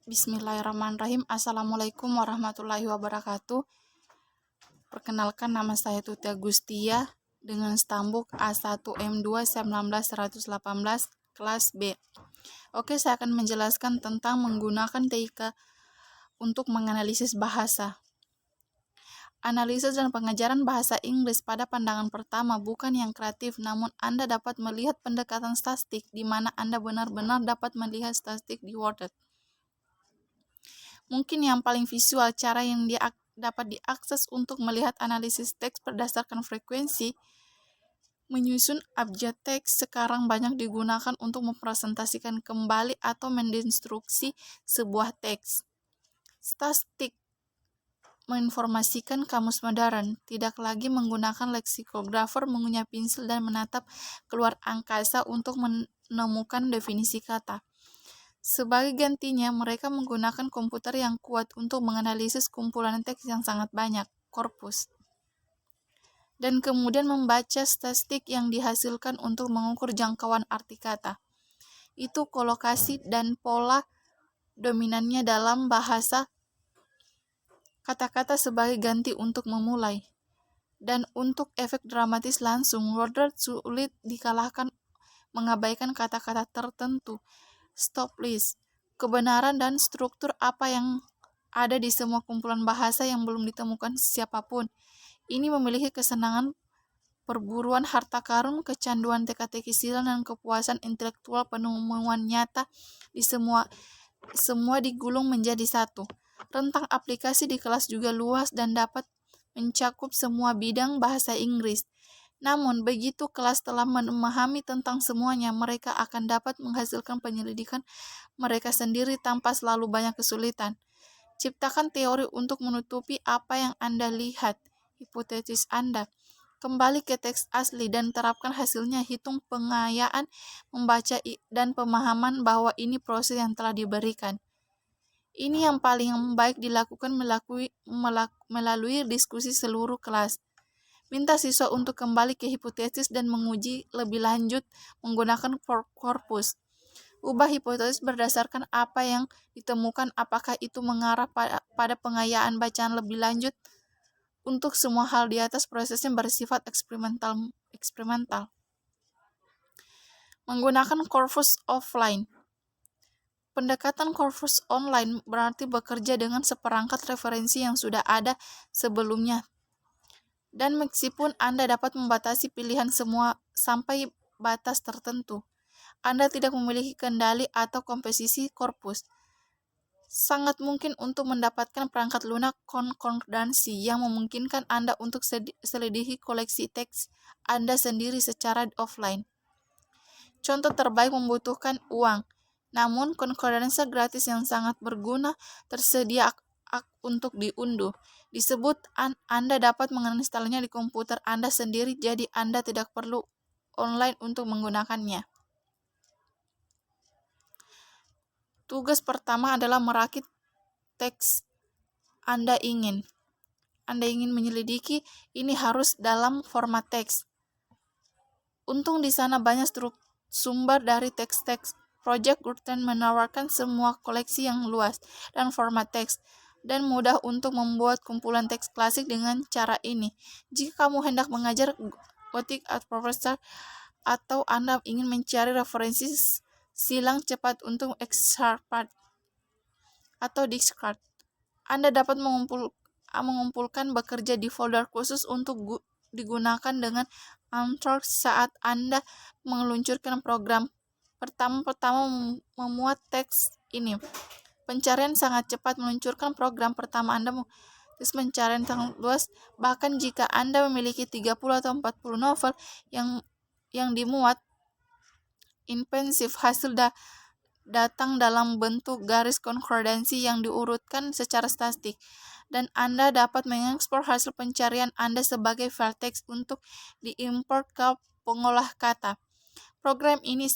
Bismillahirrahmanirrahim. Assalamualaikum warahmatullahi wabarakatuh. Perkenalkan, nama saya Tuti Agustia dengan stambuk A1M2 19118 kelas B. Oke, saya akan menjelaskan tentang menggunakan TIK untuk menganalisis bahasa. Analisis dan pengajaran bahasa Inggris pada pandangan pertama bukan yang kreatif, namun Anda dapat melihat pendekatan statistik di mana Anda benar-benar dapat melihat statistik di Word. Mungkin yang paling visual cara yang dapat diakses untuk melihat analisis teks berdasarkan frekuensi. Menyusun abjad teks sekarang banyak digunakan untuk mempresentasikan kembali atau mendekonstruksi sebuah teks. Statistik menginformasikan kamus modern, tidak lagi menggunakan leksikografer mengunyah pensil dan menatap keluar angkasa untuk menemukan definisi kata. Sebagai gantinya, mereka menggunakan komputer yang kuat untuk menganalisis kumpulan teks yang sangat banyak, korpus, dan kemudian membaca statistik yang dihasilkan untuk mengukur jangkauan arti kata. Itu kolokasi dan pola dominannya dalam bahasa kata-kata sebagai ganti untuk memulai. Dan untuk efek dramatis langsung, Word sulit dikalahkan mengabaikan kata-kata tertentu. Stop list, kebenaran dan struktur apa yang ada di semua kumpulan bahasa yang belum ditemukan siapapun. Ini memiliki kesenangan perburuan harta karun, kecanduan teka-teki silang, dan kepuasan intelektual penemuan nyata di semua digulung menjadi satu. Rentang aplikasi di kelas juga luas dan dapat mencakup semua bidang bahasa Inggris. Namun, begitu kelas telah memahami tentang semuanya, mereka akan dapat menghasilkan penyelidikan mereka sendiri tanpa selalu banyak kesulitan. Ciptakan teori untuk menutupi apa yang Anda lihat, hipotesis Anda. Kembali ke teks asli dan terapkan hasilnya. Hitung pengayaan membaca dan pemahaman bahwa ini proses yang telah diberikan. Ini yang paling baik dilakukan melalui diskusi seluruh kelas. Minta siswa untuk kembali ke hipotesis dan menguji lebih lanjut menggunakan korpus. Ubah hipotesis berdasarkan apa yang ditemukan, apakah itu mengarah pada pengayaan bacaan lebih lanjut. Untuk semua hal di atas, prosesnya bersifat eksperimental. Menggunakan korpus offline. Pendekatan korpus online berarti bekerja dengan seperangkat referensi yang sudah ada sebelumnya. Dan meskipun Anda dapat membatasi pilihan semua sampai batas tertentu, Anda tidak memiliki kendali atau komposisi korpus. Sangat mungkin untuk mendapatkan perangkat lunak konkordansi yang memungkinkan Anda untuk selidiki koleksi teks Anda sendiri secara offline. Contoh terbaik membutuhkan uang, namun konkordansi gratis yang sangat berguna tersedia untuk diunduh. Disebut Anda dapat menginstalnya di komputer Anda sendiri, jadi Anda tidak perlu online untuk menggunakannya. Tugas pertama adalah merakit teks Anda ingin menyelidiki. Ini harus dalam format teks. Untung di sana banyak sumber dari teks-teks. Project Gutenberg menawarkan semua koleksi yang luas dan format teks, dan mudah untuk membuat kumpulan teks klasik dengan cara ini. Jika kamu hendak mengajar Gothic at Professor atau Anda ingin mencari referensi silang cepat untuk excerpt atau discard, Anda dapat mengumpulkan bekerja di folder khusus untuk digunakan dengan Amtrak saat Anda meluncurkan program. Pertama memuat teks ini. Pencarian sangat cepat. Meluncurkan program pertama Anda pencarian sangat luas. Bahkan jika Anda memiliki 30 atau 40 novel yang dimuat intensif, hasil datang dalam bentuk garis konkordansi yang diurutkan secara statistik, dan Anda dapat mengekspor hasil pencarian Anda sebagai file teks untuk diimport ke pengolah kata. Program ini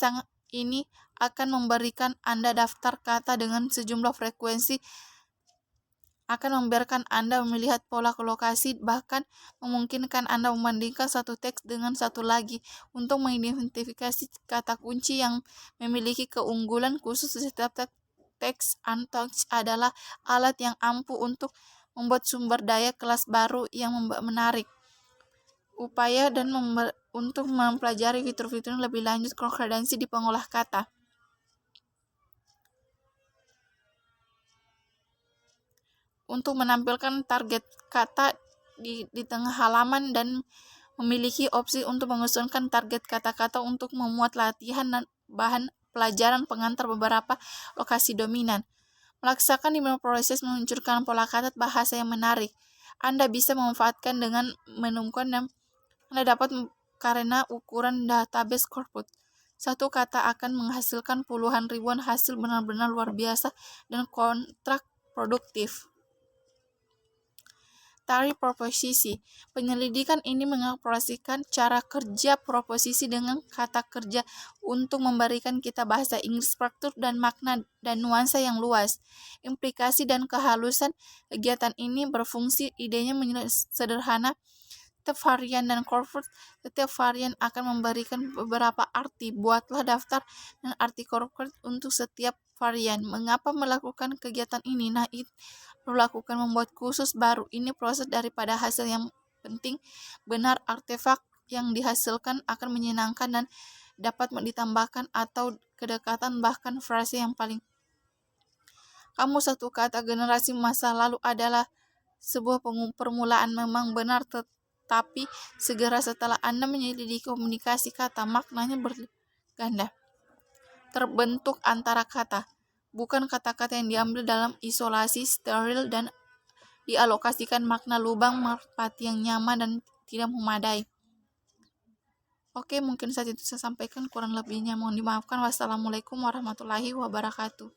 akan memberikan Anda daftar kata dengan sejumlah frekuensi, akan membiarkan Anda melihat pola kolokasi, bahkan memungkinkan Anda membandingkan satu teks dengan satu lagi untuk mengidentifikasi kata kunci yang memiliki keunggulan khusus setiap teks Text Untold adalah alat yang ampuh untuk membuat sumber daya kelas baru yang menarik. Upaya dan untuk mempelajari fitur-fitur lebih lanjut konkordansi di pengolah kata. Untuk menampilkan target kata di tengah halaman dan memiliki opsi untuk mengusulkan target kata-kata untuk memuat latihan dan bahan pelajaran pengantar beberapa lokasi dominan. Melaksanakan di proses meluncurkan pola kata bahasa yang menarik. Anda bisa memanfaatkan dengan menemukan dan Anda dapat karena ukuran database corpus. Satu kata akan menghasilkan puluhan ribuan hasil benar-benar luar biasa dan kontrak produktif. Teori proposisi. Penyelidikan ini mengeksplorasikan cara kerja proposisi dengan kata kerja untuk memberikan kita bahasa Inggris struktur dan makna dan nuansa yang luas. Implikasi dan kehalusan kegiatan ini berfungsi idenya sederhana. Setiap varian dan corpus, setiap varian akan memberikan beberapa arti. Buatlah daftar dan arti corpus untuk setiap varian. Mengapa melakukan kegiatan ini? Nah, itu melakukan membuat khusus baru. Ini proses daripada hasil yang penting. Benar, artefak yang dihasilkan akan menyenangkan dan dapat ditambahkan atau kedekatan bahkan frase yang paling. Kamu satu kata generasi masa lalu adalah sebuah permulaan memang benar, tetapi segera setelah Anda menyelidiki komunikasi kata, maknanya berganda. Terbentuk antara kata, bukan kata-kata yang diambil dalam isolasi steril dan dialokasikan makna lubang merpati yang nyaman dan tidak memadai. Oke, mungkin saja itu saya sampaikan, kurang lebihnya mohon dimaafkan. Wassalamualaikum warahmatullahi wabarakatuh.